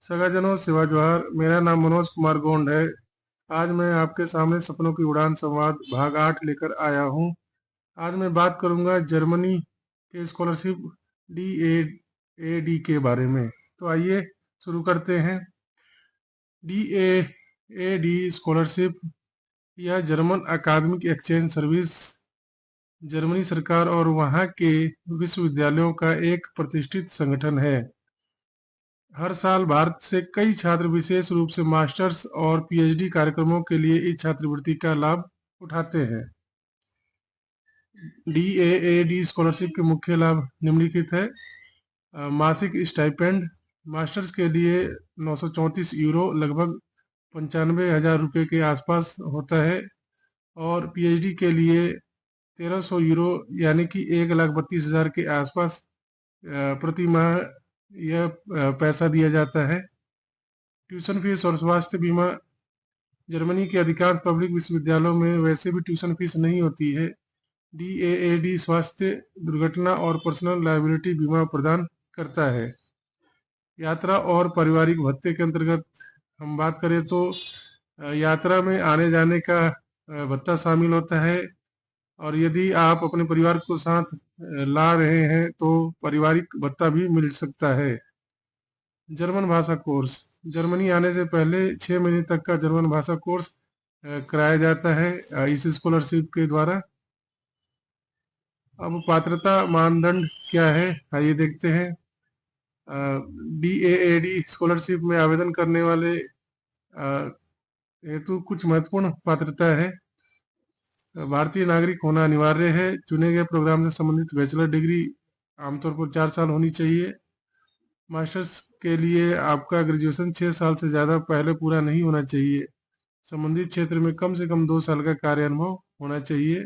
सगाजनों सेवा जोहार। मेरा नाम मनोज कुमार गोंड है। आज मैं आपके सामने सपनों की उड़ान संवाद भाग 8 लेकर आया हूँ। आज मैं बात करूंगा जर्मनी के स्कॉलरशिप DAAD के बारे में। तो आइए शुरू करते हैं। DAAD स्कॉलरशिप यह जर्मन अकादमिक एक्सचेंज सर्विस जर्मनी सरकार और वहाँ के विश्वविद्यालयों का एक प्रतिष्ठित संगठन है। हर साल भारत से कई छात्र विशेष रूप से मास्टर्स और PhD कार्यक्रमों के लिए इस छात्रवृत्ति का लाभ उठाते हैं। DAAD स्कॉलरशिप के मुख्य लाभ निम्नलिखित है। मासिक स्टाइपेंड मास्टर्स के लिए 934 यूरो लगभग 95,000 रुपये के आसपास होता है और PhD के लिए 1300 यूरो यानी कि 1,32,000 के आसपास प्रति माह यह पैसा दिया जाता है। ट्यूशन फीस और स्वास्थ्य बीमा जर्मनी के अधिकांश पब्लिक विश्वविद्यालयों में वैसे भी ट्यूशन फीस नहीं होती है। DAAD स्वास्थ्य दुर्घटना और पर्सनल लायबिलिटी बीमा प्रदान करता है। यात्रा और पारिवारिक भत्ते के अंतर्गत हम बात करें तो यात्रा में आने जाने का भत्ता शामिल होता है और यदि आप अपने परिवार को साथ ला रहे हैं तो पारिवारिक भत्ता भी मिल सकता है। जर्मन भाषा कोर्स जर्मनी आने से पहले 6 महीने तक का जर्मन भाषा कोर्स कराया जाता है इस स्कॉलरशिप के द्वारा। अब पात्रता मानदंड क्या है आइए देखते हैं। DAAD स्कॉलरशिप में आवेदन करने वाले हेतु कुछ महत्वपूर्ण पात्रता है। भारतीय नागरिक होना अनिवार्य है। चुने गए प्रोग्राम से संबंधित बैचलर डिग्री आमतौर पर 4 साल होनी चाहिए। मास्टर्स के लिए आपका ग्रेजुएशन 6 साल से ज़्यादा पहले पूरा नहीं होना चाहिए। संबंधित क्षेत्र में कम से कम 2 साल का कार्य अनुभव होना चाहिए।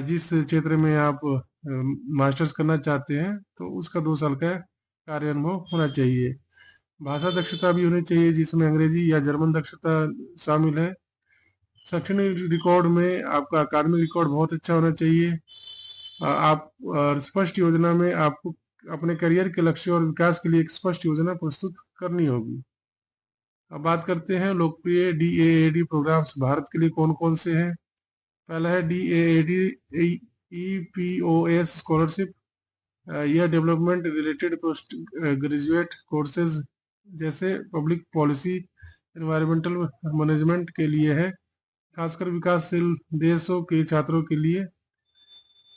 जिस क्षेत्र में आप मास्टर्स करना चाहते हैं तो उसका 2 साल का कार्य अनुभव होना चाहिए। भाषा दक्षता भी होनी चाहिए जिसमें अंग्रेजी या जर्मन दक्षता शामिल है। शैक्षणिक रिकॉर्ड में आपका अकादमिक रिकॉर्ड बहुत अच्छा होना चाहिए। आप स्पष्ट योजना में आपको अपने करियर के लक्ष्य और विकास के लिए एक स्पष्ट योजना प्रस्तुत करनी होगी। अब बात करते हैं लोकप्रिय DAAD प्रोग्राम्स भारत के लिए कौन कौन से हैं। पहला है DAAD EPOS स्कॉलरशिप। यह development related post graduate courses जैसे पब्लिक पॉलिसी एनवायरमेंटल मैनेजमेंट के लिए है, खासकर विकासशील देशों के छात्रों के लिए।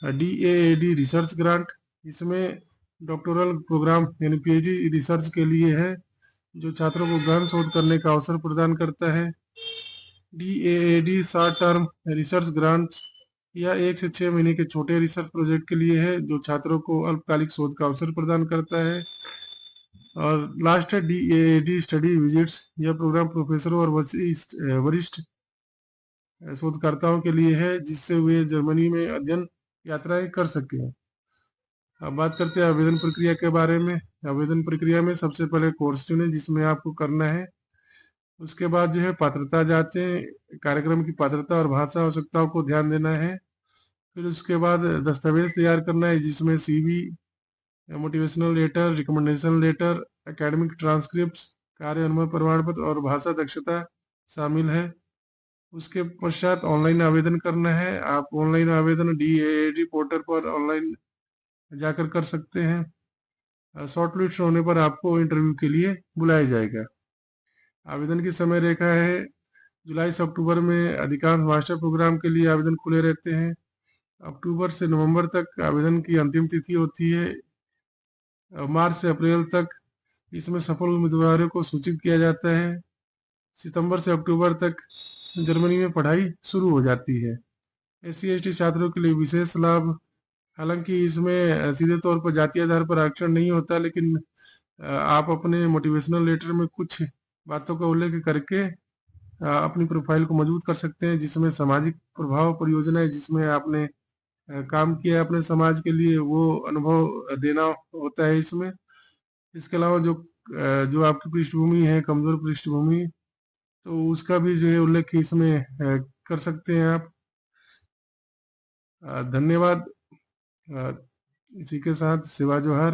DAAD रिसर्च ग्रांट इसमें डॉक्टोरल प्रोग्राम यानी PhD रिसर्च के लिए है जो छात्रों को गहन शोध करने का अवसर प्रदान करता है। DAAD short term research grant यह 1 से 6 महीने के छोटे रिसर्च प्रोजेक्ट के लिए है जो छात्रों को अल्पकालिक शोध का अवसर प्रदान करता है। और लास्ट है DAAD स्टडी विजिट्स। यह प्रोग्राम प्रोफेसरों और वरिष्ठ शोधकर्ताओं के लिए है जिससे वे जर्मनी में अध्ययन यात्राएं कर सकें। अब बात करते हैं आवेदन प्रक्रिया के बारे में। आवेदन प्रक्रिया में सबसे पहले कोर्स चुनें जिसमें आपको करना है। उसके बाद जो है पात्रता जांचें, कार्यक्रम की पात्रता और भाषा आवश्यकताओं को ध्यान देना है। फिर उसके बाद दस्तावेज तैयार करना है जिसमें CV, motivational letter, recommendation letter, academic transcript, कार्य अनुभव प्रमाण पत्र और भाषा दक्षता शामिल है। उसके पश्चात ऑनलाइन आवेदन करना है। आप ऑनलाइन आवेदन DAAD पोर्टल पर ऑनलाइन जाकर कर सकते हैं। शॉर्ट लिस्ट होने पर आपको इंटरव्यू के लिए बुलाया जाएगा। आवेदन की समय रेखा है जुलाई से अक्टूबर में अधिकांश मास्टर प्रोग्राम के लिए आवेदन खुले रहते हैं। अक्टूबर से नवंबर तक आवेदन की अंतिम तिथि होती है। मार्च से अप्रैल तक इसमें सफल उम्मीदवारों को सूचित किया जाता है। सितंबर से अक्टूबर तक जर्मनी में पढ़ाई शुरू हो जाती है। SC/ST छात्रों के लिए विशेष लाभ, हालांकि इसमें सीधे तौर पर जातीय आधार पर आरक्षण नहीं होता, लेकिन आप अपने मोटिवेशनल लेटर में कुछ बातों का उल्लेख करके अपनी प्रोफाइल को मजबूत कर सकते हैं जिसमें सामाजिक प्रभाव परियोजनाएं जिसमें आपने काम किया है अपने समाज के लिए वो अनुभव देना होता है इसमें। इसके अलावा जो आपकी पृष्ठभूमि है कमजोर पृष्ठभूमि तो उसका भी जो है उल्लेख इसमें कर सकते हैं आप। धन्यवाद। इसी के साथ सेवा जोहार।